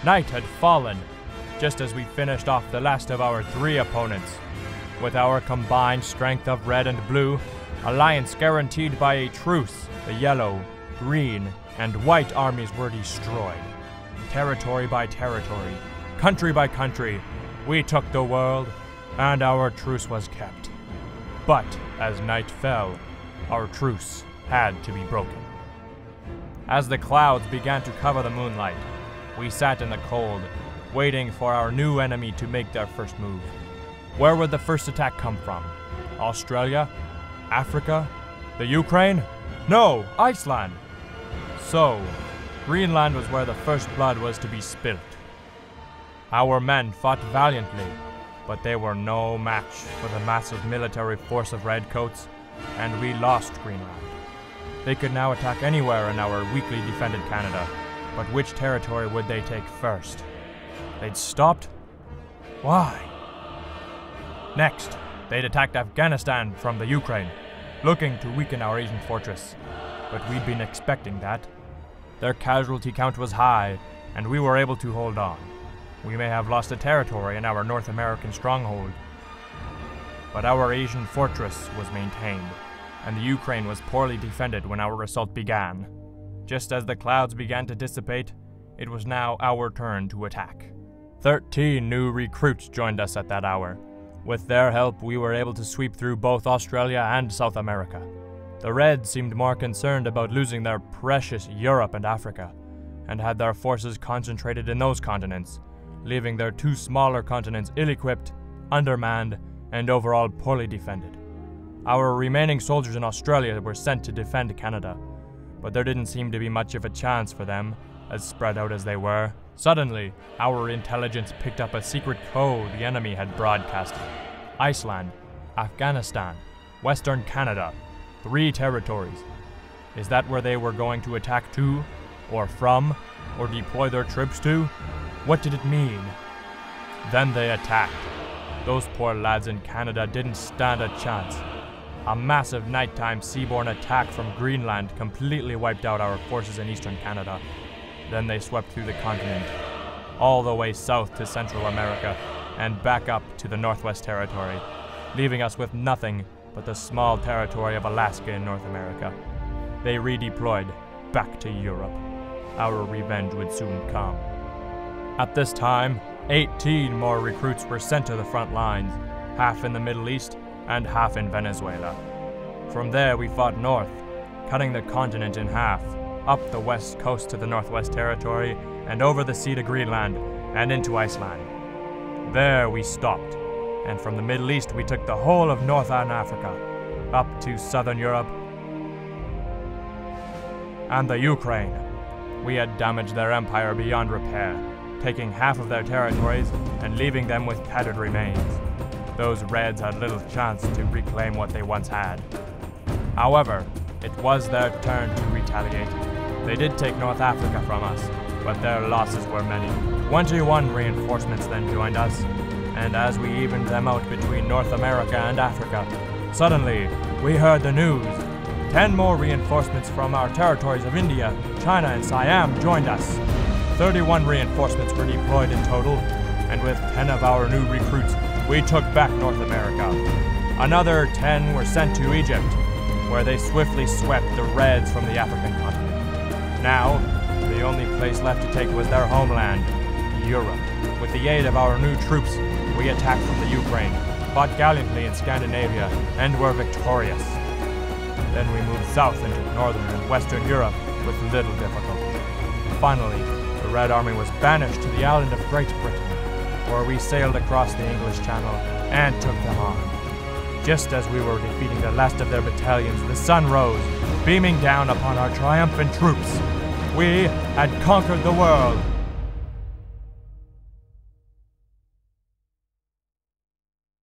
Night had fallen, just as we finished off the last of our 3 opponents. With our combined strength of red and blue, alliance guaranteed by a truce, the yellow, green, and white armies were destroyed. Territory by territory, country by country, we took the world, and our truce was kept. But as night fell, our truce had to be broken. As the clouds began to cover the moonlight, we sat in the cold, waiting for our new enemy to make their first move. Where would the first attack come from? Australia? Africa? The Ukraine? No, Iceland! So, Greenland was where the first blood was to be spilt. Our men fought valiantly, but they were no match for the massive military force of Redcoats, and we lost Greenland. They could now attack anywhere in our weakly defended Canada, but which territory would they take first? They'd stopped? Why? Next, they'd attacked Afghanistan from the Ukraine, looking to weaken our Asian fortress. But we'd been expecting that. Their casualty count was high, and we were able to hold on. We may have lost a territory in our North American stronghold, but our Asian fortress was maintained, and the Ukraine was poorly defended when our assault began. Just as the clouds began to dissipate, it was now our turn to attack. 13 new recruits joined us at that hour. With their help, we were able to sweep through both Australia and South America. The Reds seemed more concerned about losing their precious Europe and Africa, and had their forces concentrated in those continents, leaving their 2 smaller continents ill-equipped, undermanned, and overall poorly defended. Our remaining soldiers in Australia were sent to defend Canada, but there didn't seem to be much of a chance for them, as spread out as they were. Suddenly, our intelligence picked up a secret code the enemy had broadcasted. Iceland, Afghanistan, Western Canada, 3 territories. Is that where they were going to attack to, or from, or deploy their troops to? What did it mean? Then they attacked. Those poor lads in Canada didn't stand a chance. A massive nighttime seaborne attack from Greenland completely wiped out our forces in eastern Canada. Then they swept through the continent, all the way south to Central America, and back up to the Northwest Territory, leaving us with nothing but the small territory of Alaska in North America. They redeployed back to Europe. Our revenge would soon come. At this time, 18 more recruits were sent to the front lines, half in the Middle East and half in Venezuela. From there we fought north, cutting the continent in half, up the west coast to the Northwest Territory, and over the sea to Greenland, and into Iceland. There we stopped, and from the Middle East we took the whole of Northern Africa, up to Southern Europe, and the Ukraine. We had damaged their empire beyond repair, taking half of their territories and leaving them with tattered remains. Those Reds had little chance to reclaim what they once had. However, it was their turn to retaliate. They did take North Africa from us, but their losses were many. 21 reinforcements then joined us, and as we evened them out between North America and Africa, suddenly we heard the news. 10 more reinforcements from our territories of India, China, and Siam joined us. 31 reinforcements were deployed in total, and with 10 of our new recruits, we took back North America. Another 10 were sent to Egypt, where they swiftly swept the Reds from the African continent. Now, the only place left to take was their homeland, Europe. With the aid of our new troops, we attacked from the Ukraine, fought gallantly in Scandinavia, and were victorious. Then we moved south into northern and western Europe with little difficulty. Finally, the Red Army was banished to the island of Great Britain, where we sailed across the English Channel and took them on. Just as we were defeating the last of their battalions, the sun rose, beaming down upon our triumphant troops. We had conquered the world.